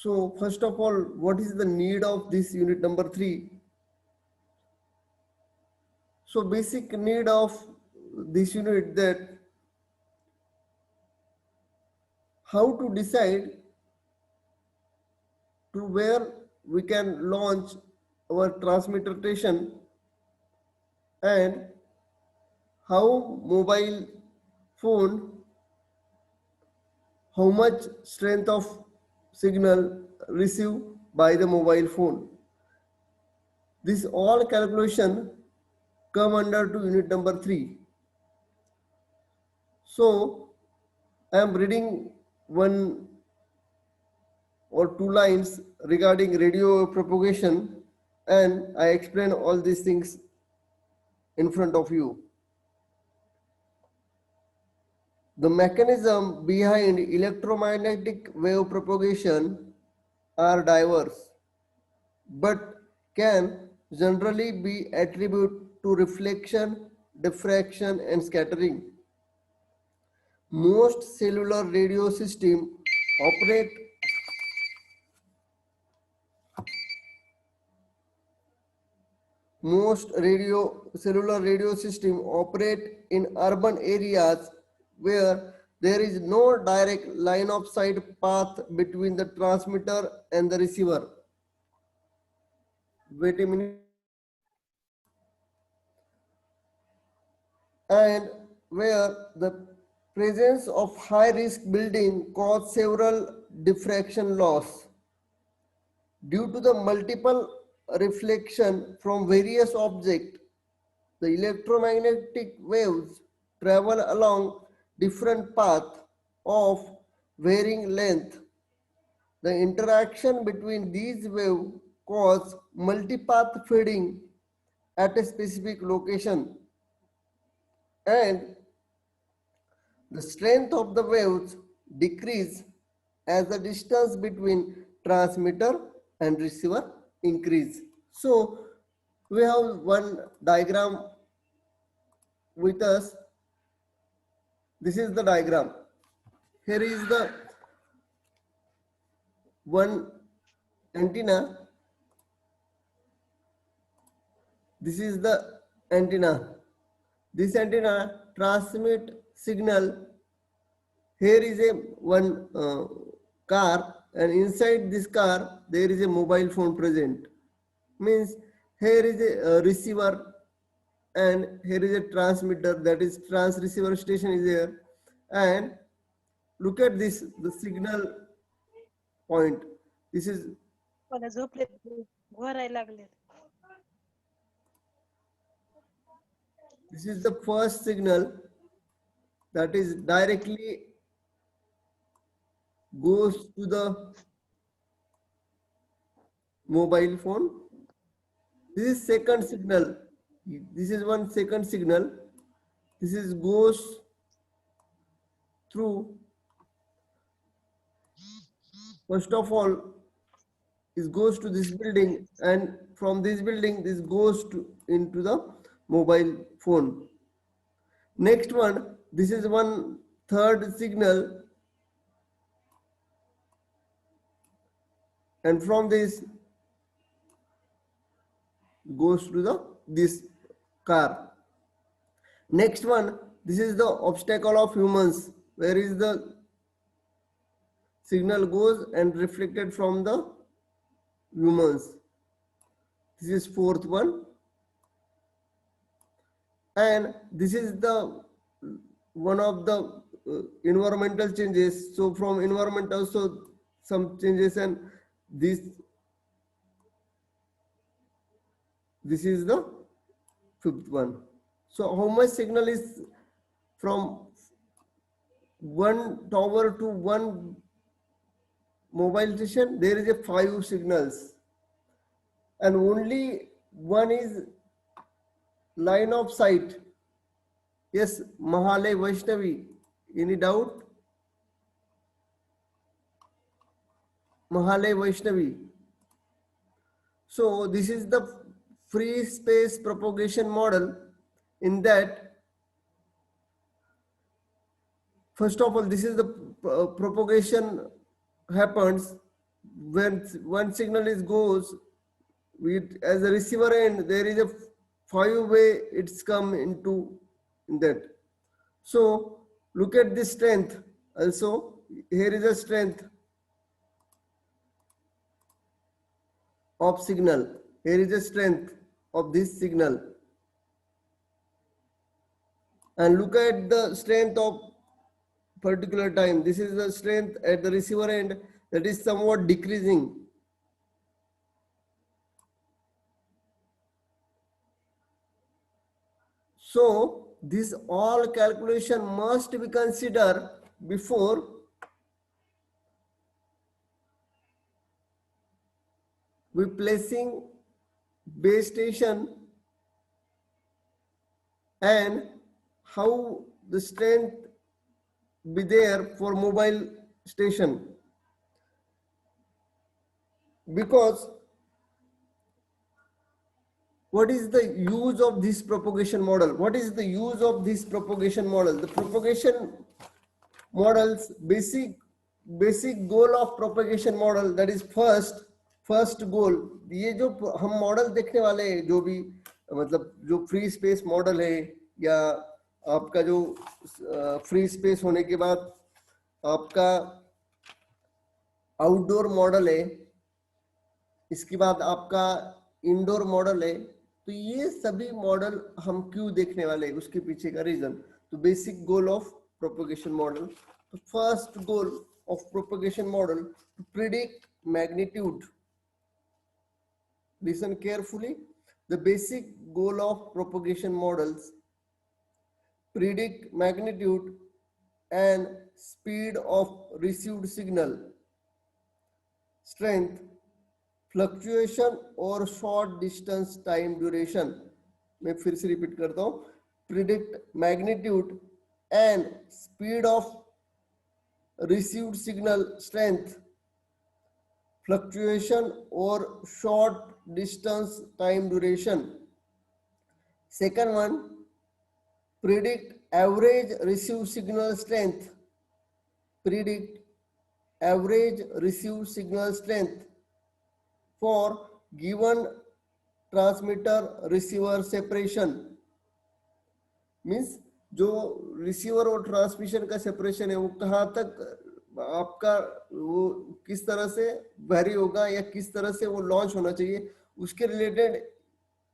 So first of all, what is the need of this unit number 3? So basic need of this unit, that how to decide to where we can launch our transmitter station, and how mobile phone, how much strength of signal received by the mobile phone. This all calculation come under to unit number 3. So I am reading one or two lines regarding radio propagation, and I explain all these things in front of you. The mechanism behind electromagnetic wave propagation are diverse, but can generally be attributed to reflection, diffraction, and scattering. Most cellular radio systems operate Most cellular radio systems operate in urban areas where there is no direct line of sight path between the transmitter and the receiver. Wait a minute. And where the presence of high risk building cause several diffraction loss. Due to the multiple reflection from various objects, the electromagnetic waves travel along different paths of varying length. The interaction between these waves cause multipath feeding at a specific location, and the strength of the waves decrease as the distance between transmitter and receiver increase. So we have one diagram with us. This is the diagram. Here is the one antenna. This is the antenna. This antenna transmit signal. Here is a one car, and inside this car there is a mobile phone present. Means here is a receiver, and here is a transmitter, that is receiver station is there. And look at this, the signal point. This is मला झोपले घोरायला लागले. This is the first signal that is directly goes to the mobile phone. This is second signal. This is one second signal. This is goes through. First of all, it goes to this building, and from this building, this goes to into the mobile phone. Next one, this is one third signal, and from this goes to the this car. Next one, this is the obstacle of humans, where is the signal goes and reflected from the humans. This is fourth one, and this is the one of the environmental changes. So from environment also some changes, and this is the fifth one. So how much signal is from one tower to one mobile station? There is a 5 signals, and only one is line of sight. Yes, Mahalay Vaishnavi, any doubt? Mahalay Vaishnavi. So this is the free space propagation model. In that, first of all, this is the propagation happens when one signal is goes with as a receiver end, there is a 5-way it's come into in that. So look at this strength also. Here is a strength of signal. Here is a strength of this signal, and look at the strength of particular time. This is the strength at the receiver end, that is somewhat decreasing. So this all calculation must be considered before we placing base station, and how the strength be there for mobile station, because what is the use of this propagation model? What is the use of this propagation model? The propagation models basic goal of propagation model, that is first goal. ये जो हम model देखने वाले हैं, जो भी मतलब जो फ्री स्पेस मॉडल है, या आपका जो फ्री स्पेस होने के बाद आपका आउटडोर मॉडल है, इसके बाद आपका इंडोर मॉडल है, तो ये सभी मॉडल हम क्यों देखने वाले हैं, उसके पीछे का रीजन. तो basic goal of propagation model. तो first goal of propagation model to predict magnitude. Listen carefully. The basic goal of propagation models predict magnitude and speed of received signal, strength, fluctuation और short distance time duration. मैं फिर से repeat करता हूँ. Predict magnitude and speed of received signal, strength, fluctuation or short distance time duration. Second one, predict average received signal strength. Predict average received signal strength for given transmitter receiver separation. Means जो receiver और transmission का separation है वो कहाँ तक आपका वो किस तरह से वेरी होगा या किस तरह से वो लॉन्च होना चाहिए, उसके रिलेटेड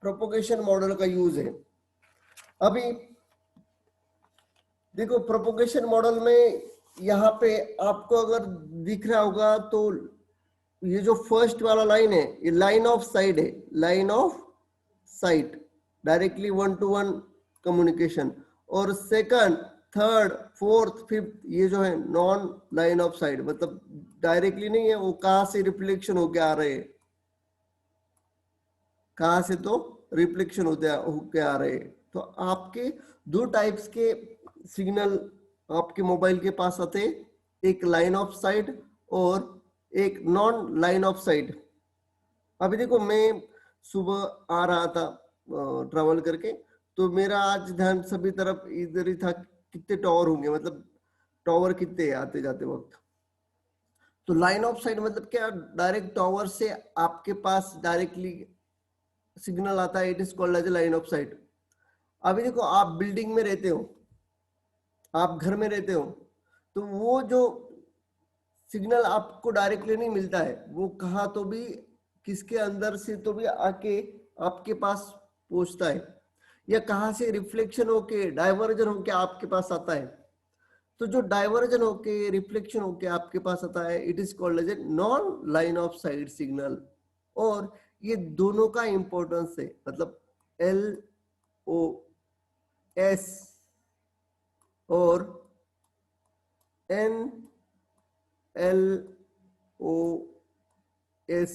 प्रोपोगेशन मॉडल का यूज है. अभी देखो प्रोपोगेशन मॉडल में यहाँ पे आपको अगर दिख रहा होगा तो ये जो फर्स्ट वाला लाइन है ये लाइन ऑफ साइट है. Line of site directly 1-to-1 communication, और सेकंड थर्ड फोर्थ फिफ्थ ये जो है नॉन लाइन ऑफ साइट, मतलब डायरेक्टली नहीं है, वो कहां से रिफ्लेक्शन होके आ रहे हैं, कहां से तो रिफ्लेक्शन होके आ रहे हैं. तो आपके दो टाइप्स के सिग्नल आपके मोबाइल के पास आते हैं, एक लाइन ऑफ साइट और एक नॉन लाइन ऑफ साइट. अभी देखो मैं सुबह आ रहा था ट्रैवल करके, तो मेरा आज ध्यान सभी तरफ इधर ही था कितने टावर होंगे, मतलब टावर कितने आते जाते वक्त. तो लाइन ऑफ साइट मतलब क्या, डायरेक्ट टावर से आपके पास डायरेक्टली सिग्नल आता है, it is called as line of sight. अभी देखो आप बिल्डिंग में रहते हो, आप घर में रहते हो, तो वो जो सिग्नल आपको डायरेक्टली नहीं मिलता है, वो कहाँ तो भी किसके अंदर से तो भी आके आपके पास पहुंचता है, या कहाँ से रिफ्लेक्शन होके डाइवर्जन होके आपके पास आता है. तो जो डाइवर्जन होके रिफ्लेक्शन होके आपके पास आता है, it is called as a non line of sight signal. और ये दोनों का इंपॉर्टेंस है, मतलब LOS और NLOS,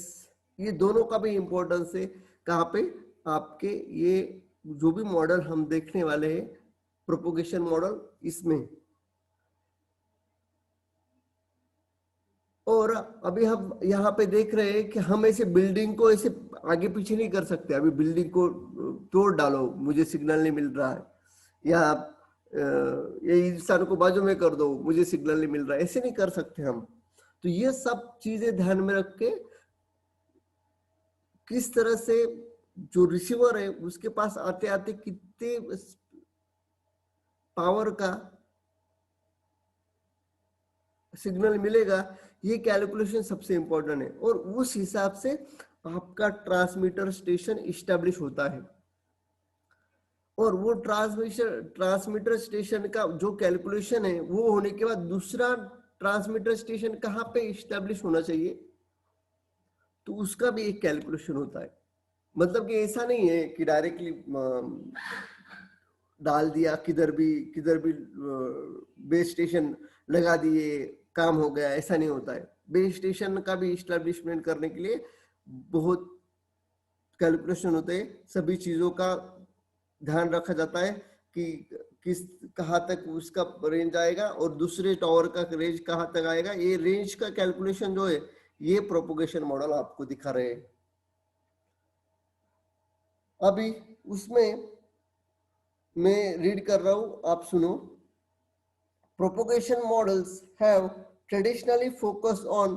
ये दोनों का भी इंपॉर्टेंस है. कहाँ पे, आपके ये जो भी मॉडल हम देखने वाले हैं प्रोपोगेशन मॉडल, इसमें. और अभी हम यहाँ पे देख रहे हैं कि हम ऐसे बिल्डिंग को ऐसे आगे पीछे नहीं कर सकते. अभी बिल्डिंग को तोड़ डालो, मुझे सिग्नल नहीं मिल रहा है, या ये इंसान को बाजू में कर दो, मुझे सिग्नल नहीं मिल रहा है, ऐसे नहीं कर सकते हम. तो ये सब चीजें ध्यान में रख के किस तरह से जो रिसीवर है उसके पास आते आते कितने पावर का सिग्नल मिलेगा, ये कैलकुलेशन सबसे इंपॉर्टेंट है। और उस हिसाब से आपका ट्रांसमीटर स्टेशन इस्टेब्लिश होता है। और वो ट्रांसमीटर स्टेशन का जो कैलकुलेशन है वो होने के बाद दूसरा ट्रांसमीटर स्टेशन कहाँ पे इस्टेब्लिश होना चाहिए, तो उसका भी एक कैलकुलेशन होता है। मतलब कि ऐसा नहीं है कि डायरेक्टली डाल दिया किधर भी बेस स्टेशन लगा दिए काम हो गया, ऐसा नहीं होता है। बेस स्टेशन का भी इस्टेब्लिशमेंट करने के लिए बहुत कैलकुलेशन होते हैं, सभी चीजों का ध्यान रखा जाता है कि किस कहाँ तक उसका रेंज आएगा और दूसरे टावर का रेंज कहाँ तक आएगा। ये रेंज का कैलकुलेशन जो है ये प्रोपोगेशन मॉडल आपको दिखा रहे हैं। अभी उसमें मैं रीड कर रहा हूं, आप सुनो। Propagation models have traditionally focused on,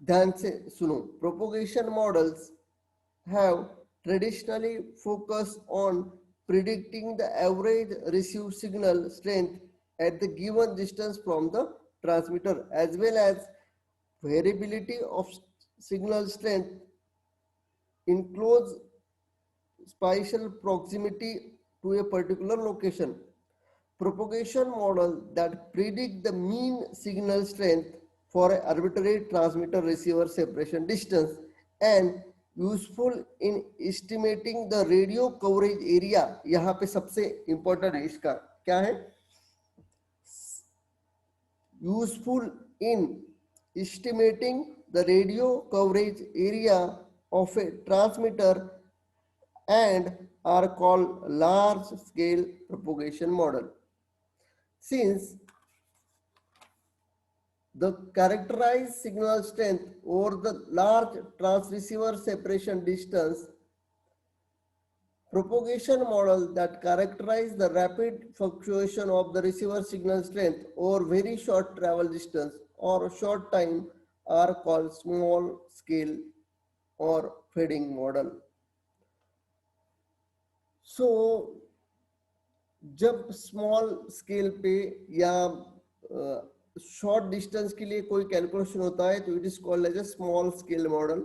ध्यान से सुनो, propagation models have traditionally focused on predicting the average received signal strength at the given distance from the transmitter, as well as variability of signal strength in close spatial proximity to a particular location. Propagation model that predict the mean signal strength for an arbitrary transmitter receiver separation distance and useful in estimating the radio coverage area। यहाँ पे सबसे important है इसका क्या है, useful in estimating the radio coverage area of a transmitter and are called large scale propagation model. Since the characterized signal strength over the large transceiver separation distance, propagation model that characterize the rapid fluctuation of the receiver signal strength over very short travel distance or short time are called small scale or fading model. So जब small scale पे या short distance के लिए कोई calculation होता है तो it is called as a small scale model.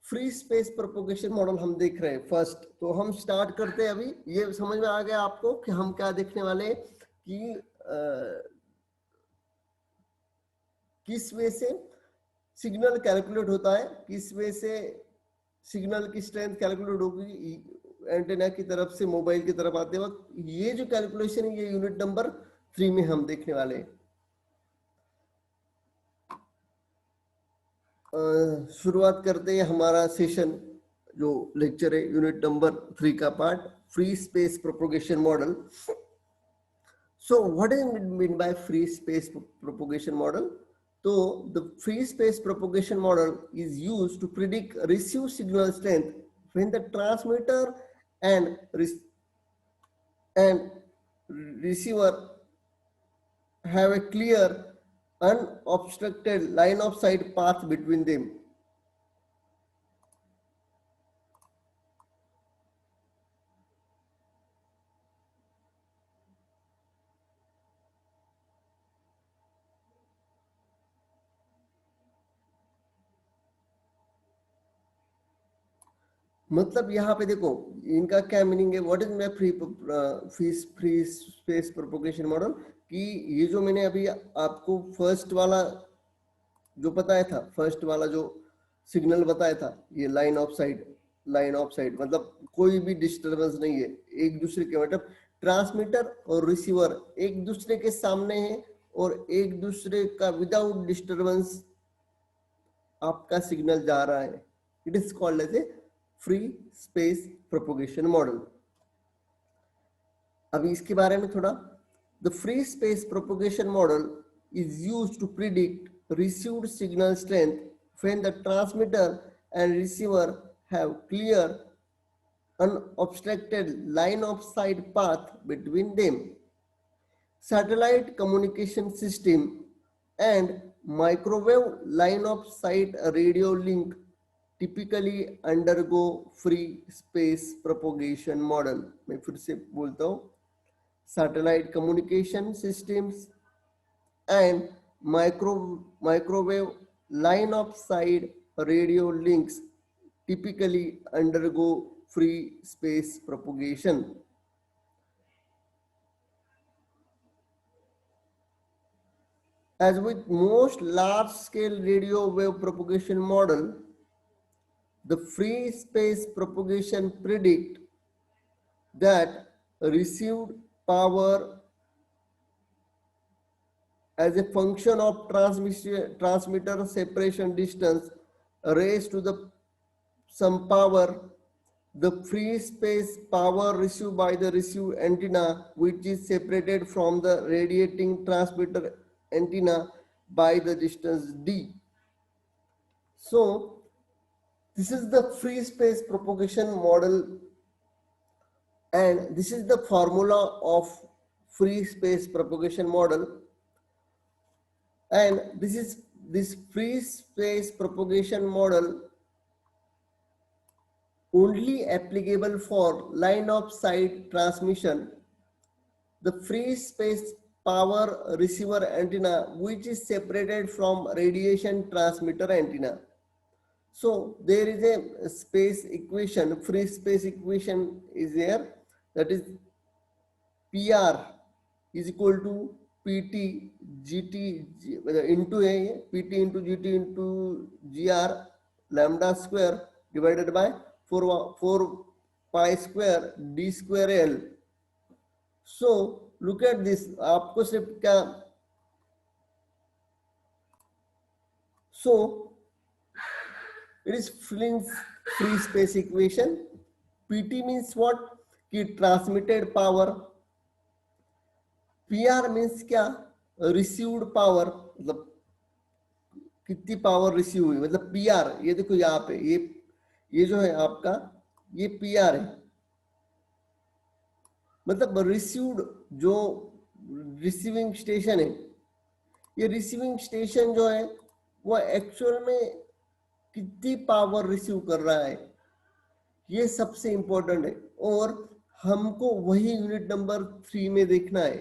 Free space propagation model हम देख रहे हैं फर्स्ट, तो हम स्टार्ट करते हैं। अभी ये समझ में आ गया आपको कि हम क्या देखने वाले हैं कि किस वे से सिग्नल कैलकुलेट होता है, किस वे से सिग्नल की स्ट्रेंथ कैलकुलेट होगी एंटेना की तरफ से मोबाइल की तरफ आते वक्त। ये जो कैलकुलेशन है ये यूनिट नंबर 3 में हम देखने वाले हैं। शुरुआत करते हैं हमारा सेशन जो लेक्चर है यूनिट नंबर 3 का part, free space propagation model. So what is mean by free space propagation model? So the free space propagation model is used to predict received signal strength when the transmitter and receiver have a clear unobstructed line of sight path between them. मतलब यहाँ पे देखो इनका क्या meaning है, what is my free space propagation model, कि ये जो मैंने अभी आपको फर्स्ट वाला जो बताया था, फर्स्ट वाला जो सिग्नल बताया था, ये लाइन ऑफ साइट मतलब कोई भी डिस्टरबेंस नहीं है एक दूसरे के, मतलब ट्रांसमीटर और रिसीवर एक दूसरे के सामने है और एक दूसरे का विदाउट डिस्टरबेंस आपका सिग्नल जा रहा है। It is called as a free space propagation model. अभी इसके बारे में थोड़ा, the free space propagation model is used to predict received signal strength when the transmitter and receiver have clear unobstructed line of sight path between them. Satellite communication system and microwave line of sight radio link typically undergo free space propagation model. मैं फिर से बोलता हूँ, satellite communication systems and microwave line of sight radio links typically undergo free space propagation. As with most large-scale radio wave propagation model, the free space propagation predict that received power as a function of transmitter separation distance raised to the some power, the free space power received by the received antenna, which is separated from the radiating transmitter antenna by the distance d. So this is the free space propagation model, and this is the formula of free space propagation model. And this free space propagation model only applicable for line of sight transmission. The free space power receiver antenna, which is separated from radiation transmitter antenna. So there is a space equation, free space equation is there, that is PR is equal to PT GT into a PT into GT into GR lambda square divided by 4 pi square D square L. So look at this, आपको सिर्फ क्या, so it is Flynn's free space equation. PT means what? कि transmitted power. PR means क्या? Received power, मतलब कितनी power receive हुई, मतलब PR, ये देखो यहाँ पे ये जो है आपका ये PR है, मतलब रिसीव्ड जो रिसीविंग स्टेशन है, ये रिसीविंग स्टेशन जो है वो एक्चुअल में कितनी पावर रिसीव कर रहा है, ये सबसे इंपॉर्टेंट है। और हमको वही यूनिट नंबर 3 में देखना है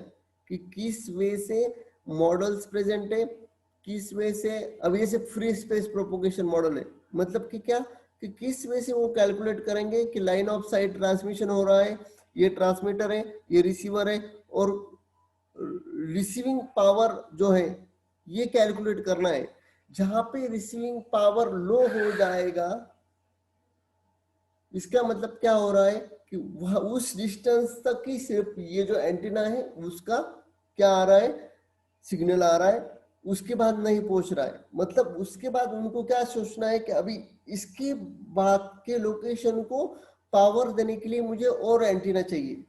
कि किस वे से मॉडल्स प्रेजेंट है, किस वे से, अब ये से फ्री स्पेस प्रोपोगेशन मॉडल है, मतलब कि क्या कि किस वे से वो कैलकुलेट करेंगे कि लाइन ऑफ साइट ट्रांसमिशन हो रहा है, ये ट्रांसमीटर है, ये रिसीवर है, और रिसीविंग पावर जो है ये कैलकुलेट करना है। जहां पे रिसीविंग पावर लो हो जाएगा, इसका मतलब क्या हो रहा है कि वह उस डिस्टेंस तक ही सिर्फ ये जो एंटीना है उसका क्या आ रहा है, सिग्नल आ रहा है, उसके बाद नहीं पहुंच रहा है। मतलब उसके बाद उनको क्या सोचना है कि अभी इसके बाद के लोकेशन को पावर देने के लिए मुझे और एंटीना चाहिए,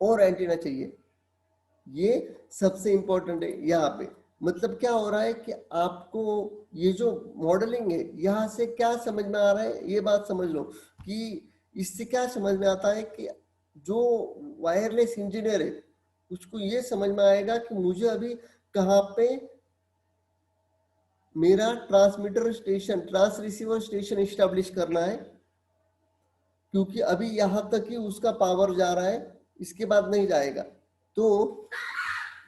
और एंटीना चाहिए। ये सबसे इंपॉर्टेंट है यहाँ पे। मतलब क्या हो रहा है कि आपको ये जो मॉडलिंग है यहाँ से क्या समझ में आ रहा है, ये बात समझ लो कि इससे क्या समझ में आता है कि जो वायरलेस इंजीनियर है उसको ये समझ में आएगा कि मुझे अभी कहाँ पे मेरा transmitter station, trans receiver station establish करना है, क्योंकि अभी यहाँ तक ही उसका पावर जा रहा है, इसके बाद नहीं जाएगा। तो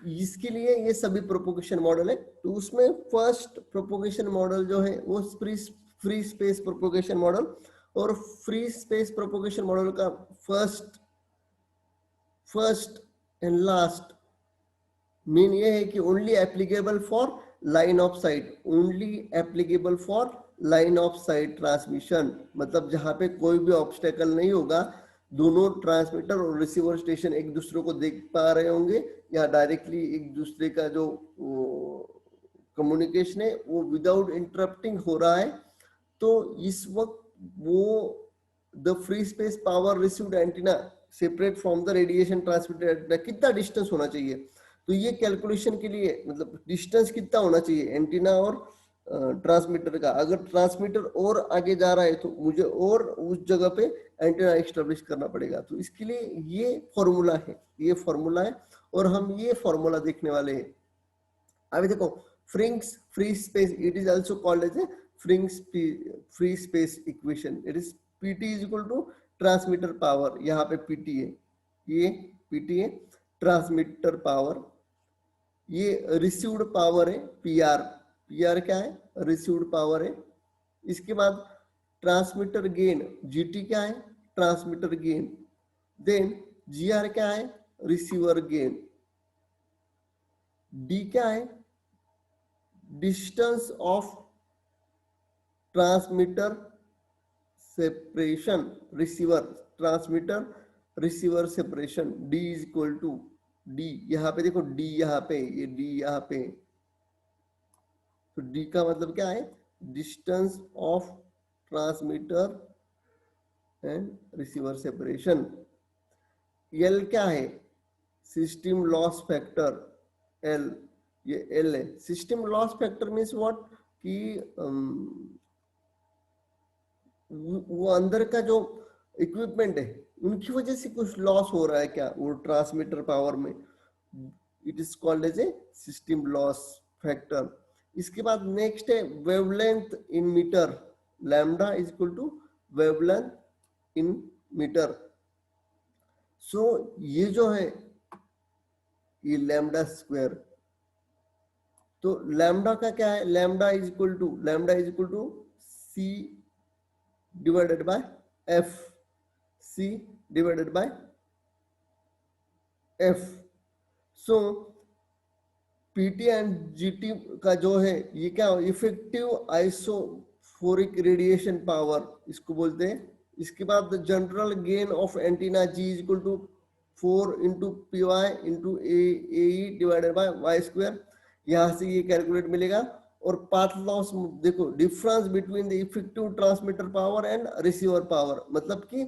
इसके लिए ये सभी प्रोपोगेशन मॉडल है। तो उसमें फर्स्ट प्रोपोगेशन मॉडल जो है वो फ्री स्पेस प्रोपोगेशन मॉडल, और फ्री स्पेस प्रोपोगेशन मॉडल का फर्स्ट एंड लास्ट मीन ये है कि only applicable for line of site, only applicable for line of site transmission, मतलब जहां पे कोई भी ऑब्स्टेकल नहीं होगा, दोनों ट्रांसमीटर और रिसीवर स्टेशन एक दूसरे को देख पा रहे होंगे, या डायरेक्टली एक दूसरे का जो कम्युनिकेशन है वो विदाउट इंटरप्टिंग हो रहा है। तो इस वक्त वो the free space power received antenna separate from the radiation transmitter antenna कितना डिस्टेंस होना चाहिए, तो ये कैलकुलेशन के लिए मतलब डिस्टेंस कितना होना चाहिए एंटीना और ट्रांसमीटर का। अगर ट्रांसमीटर और आगे जा रहा है तो मुझे और उस जगह पे एंटीना एस्टेब्लिश करना पड़ेगा। तो इसके लिए ये फॉर्मूला है, ये फॉर्मूला है, और हम ये फॉर्मूला देखने वाले हैं। अभी देखो Fink's free space, it is also called as a Fink's free space equation. It is PT is equal to transmitter power. यहाँ पे PT है, ये PT है ट्रांसमीटर पावर, ये रिसीव्ड पावर है PR, PR क्या है रिसीव्ड पावर है। इसके बाद ट्रांसमीटर गेन GT क्या है ट्रांसमीटर गेन, देन GR क्या है रिसीवर गेन, D क्या है distance of transmitter separation receiver, transmitter receiver separation, D is equal to D, यहाँ पे देखो D यहाँ पे, ये D यहाँ पे, तो D का मतलब क्या है distance of transmitter and receiver separation. L क्या है सिस्टम लॉस फैक्टर, L ये L है। System loss factor means what कि वो अंदर का जो इक्विपमेंट है उनकी वजह से कुछ लॉस हो रहा है क्या वो ट्रांसमीटर पावर में, it is called as a system loss factor. इसके बाद नेक्स्ट है wavelength in metre, lambda is equal to wavelength in metre. So ये जो है ये लैम्डा स्क्वायर, तो लैम्डा का क्या है lambda is equal to c divided by f, c divided by f. So PT and GT का जो है ये क्या इफेक्टिव आइसोफोरिक रेडिएशन पावर इसको बोलते हैं। इसके बाद general gain of antenna G is equal to 4 into P Y into A divided by Y square, यहाँ से ये कैलकुलेट मिलेगा। और पाथ लॉस देखो difference between the effective transmitter power and receiver power, मतलब कि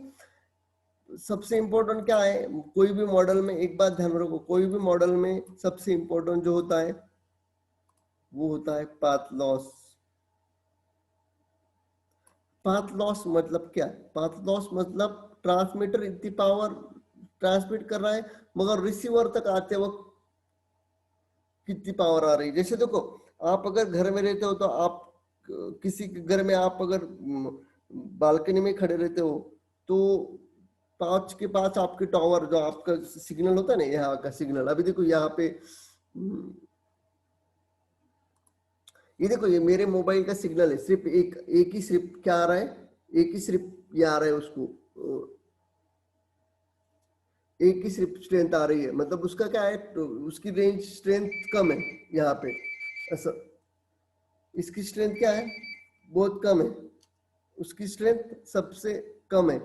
सबसे इंपॉर्टेंट क्या है कोई भी मॉडल में, एक बात ध्यान रखो कोई भी मॉडल में सबसे इंपॉर्टेंट जो होता है वो होता है पाथ लॉस। पाथ लॉस मतलब क्या, पाथ लॉस मतलब ट्रांसमीटर इतनी पावर ट्रांसमिट कर रहा है मगर रिसीवर तक आते वक्त कितनी पावर आ रही है। जैसे देखो आप अगर घर में रहते हो तो आप किसी के घर में आप अगर बालकनी में खड़े रहते हो तो 5 के 5 आपके टावर जो आपका सिग्नल होता है ना यहाँ का सिग्नल, अभी देखो यहाँ पे ये देखो ये मेरे मोबाइल का सिग्नल है, सिर्फ एक ही सिर्फ क्या आ रहा है, एक ही सिर्फ ये आ रहा है, उसको एक ही सिर्फ स्ट्रेंथ आ रही है, मतलब उसका क्या है तो उसकी रेंज स्ट्रेंथ कम है यहाँ पे ऐसा, इसकी स्ट्रेंथ क्या है बहुत कम है, उसकी स्ट्रेंथ सबसे कम है।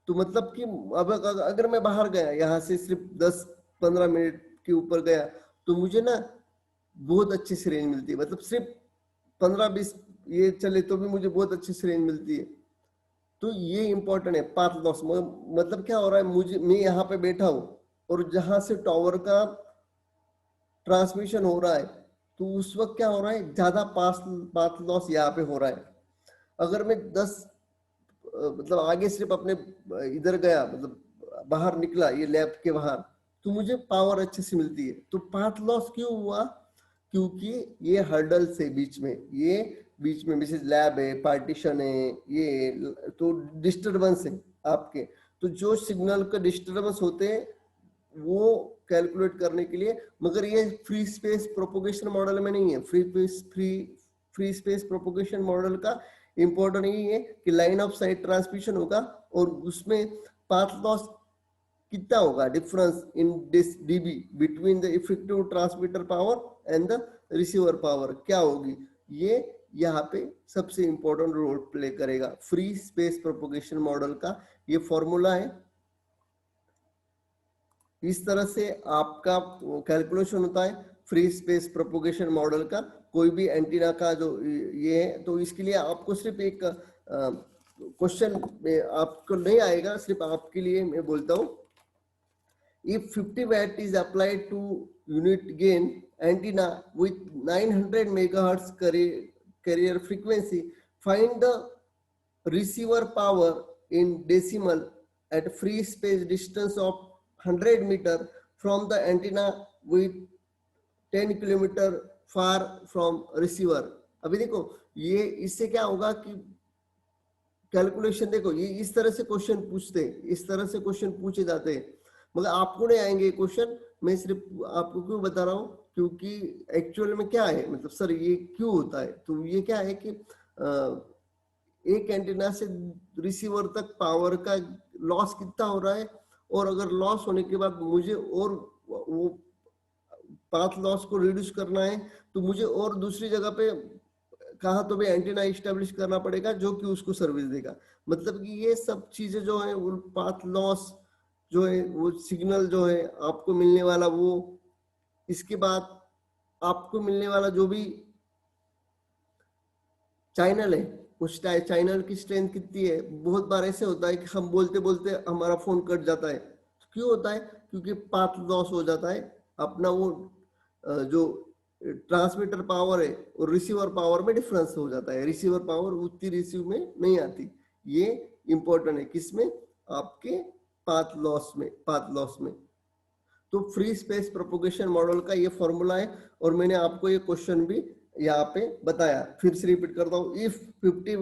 तो मतलब कि अब अगर मैं बाहर गया यहाँ से सिर्फ 10-15 मिनट के ऊपर गया तो मुझे ना बहुत अच्छी से रेंज मिलती है, मतलब सिर्फ 15-20 ये चले तो भी मुझे बहुत अच्छी से रेंज मिलती है। तो ये इंपॉर्टेंट है पाथ लॉस, मतलब क्या हो रहा है मुझे मैं यहाँ पे बैठा हूँ और जहां से टावर का ट्रांसमिशन हो रहा है तो उस वक्त क्या हो रहा है ज्यादा पाथ लॉस यहाँ पे हो रहा है। अगर मैं 10 मतलब आगे सिर्फ अपने इधर गया मतलब बाहर निकला ये लैब के बाहर तो मुझे पावर अच्छे से मिलती है। तो पाथ लॉस क्यों हुआ, क्योंकि ये हर्डल्स है बीच में, ये बीच में मिसेज लैब है पार्टीशन है ये, तो डिस्टरबेंस है आपके, तो जो सिग्नल का डिस्टरबेंस होते हैं वो कैलकुलेट करने के लिए, मगर ये फ्री स्पेस प्रोपोगेशन मॉडल में नहीं है। फ्री स्पेस प्रोपोगेशन मॉडल का इंपॉर्टेंट यही है कि लाइन ऑफ साइट ट्रांसमिशन होगा और उसमें पाथ लॉस कितना होगा difference in dB between the effective transmitter power and the receiver power क्या होगी, ये यहाँ पे सबसे इंपॉर्टेंट रोल प्ले करेगा। फ्री स्पेस प्रोपोगेशन मॉडल का ये फॉर्मूला है, इस तरह से आपका कैलकुलेशन होता है फ्री स्पेस प्रोपोगेशन मॉडल का कोई भी एंटीना का जो ये है। तो इसके लिए आपको सिर्फ एक क्वेश्चन आपको नहीं आएगा, सिर्फ आपके लिए मैं बोलता हूँ, if 50 watt is applied to unit gain antenna with 900 megahertz carrier frequency, find the receiver power in decimal at free space distance of 100 meter from the antenna with 10 kilometer far from receiver. अभी देखो ये इससे क्या होगा कि calculation देखो ये इस तरह से क्वेश्चन पूछते हैं, इस तरह से क्वेश्चन पूछे जाते हैं, मगर आपको नहीं आएंगे क्वेश्चन। मैं सिर्फ आपको क्यों बता रहा हूँ, क्योंकि एक्चुअल में क्या है, मतलब सर ये क्यों होता है, तो ये क्या है कि एक एंटीना से रिसीवर तक पावर का लॉस कितना हो रहा है, और अगर लॉस होने के बाद मुझे और वो पाथ लॉस को रिड्यूस करना है, तो मुझे और दूसरी जगह पे कहा तो भी एंटीना इस्टेब्लिश करना पड़ेगा जो कि उसको सर्विस देगा। मतलब कि ये सब चीजें जो है वो पाथ लॉस जो है, वो सिग्नल जो है आपको मिलने वाला वो, इसके बाद आपको मिलने वाला जो भी चैनल है, उस चैनल की स्ट्रेंथ कितनी है। बहुत बार ऐसे होता है कि हम बोलते बोलते हमारा फोन कट जाता है, क्यों होता है, क्योंकि पाथ लॉस हो जाता है। अपना वो जो ट्रांसमीटर पावर है और रिसीवर पावर में डिफरेंस हो जाता है, रिसीवर पावर उतनी रिसीव में नहीं आती। ये इंपॉर्टेंट है किसमें, आपके पाथ लॉस में। तो फ्री स्पेस प्रोपोगेशन मॉडल का ये फॉर्मूला है, और मैंने आपको ये क्वेश्चन भी यहाँ पे बताया। फिर से रिपीट करता हूँ, if 50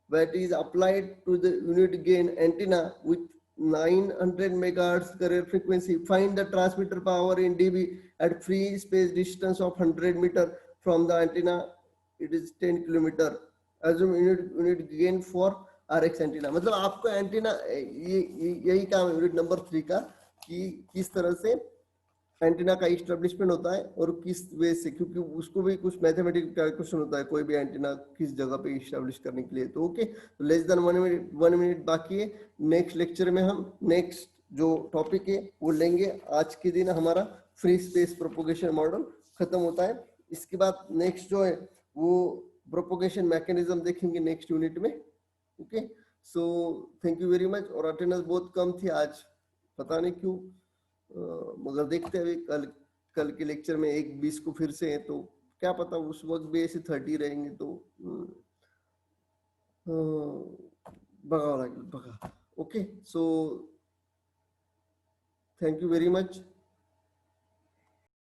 watt is applied to the unit gain antenna with 900 megahertz carrier frequency, find the transmitter power in dB at free space distance of 100 meter from the antenna, it is 10 kilometer, assume unit gain for RX antenna. मतलब आपको antenna यही काम है unit number 3 का, कि किस तरह से एंटीना का इस्टेब्लिशमेंट होता है और किस वे से, क्योंकि उसको भी कुछ मैथमेटिकल कैलकुलेशन होता है कोई भी एंटीना किस जगह पे इस्टेब्लिश करने के लिए। तो ओके, तो लेस देन 1 मिनट बाकी है। नेक्स्ट लेक्चर में हम नेक्स्ट जो टॉपिक है वो लेंगे। आज के दिन हमारा फ्री स्पेस प्रोपोगेशन मॉडल खत्म होता है। इसके बाद नेक्स्ट जो है वो प्रोपोगेशन मैकेनिज्म देखेंगे नेक्स्ट यूनिट में। Okay, so thank you very much. और अटेंडेंस बहुत कम थी आज, पता नहीं क्यों, मगर देखते हैं कल कल के लेक्चर में 1:20 को फिर से है, तो क्या पता उस वक्त भी ऐसे 30 रहेंगे, तो बघावं लागेल बघा। Okay, so thank you very much.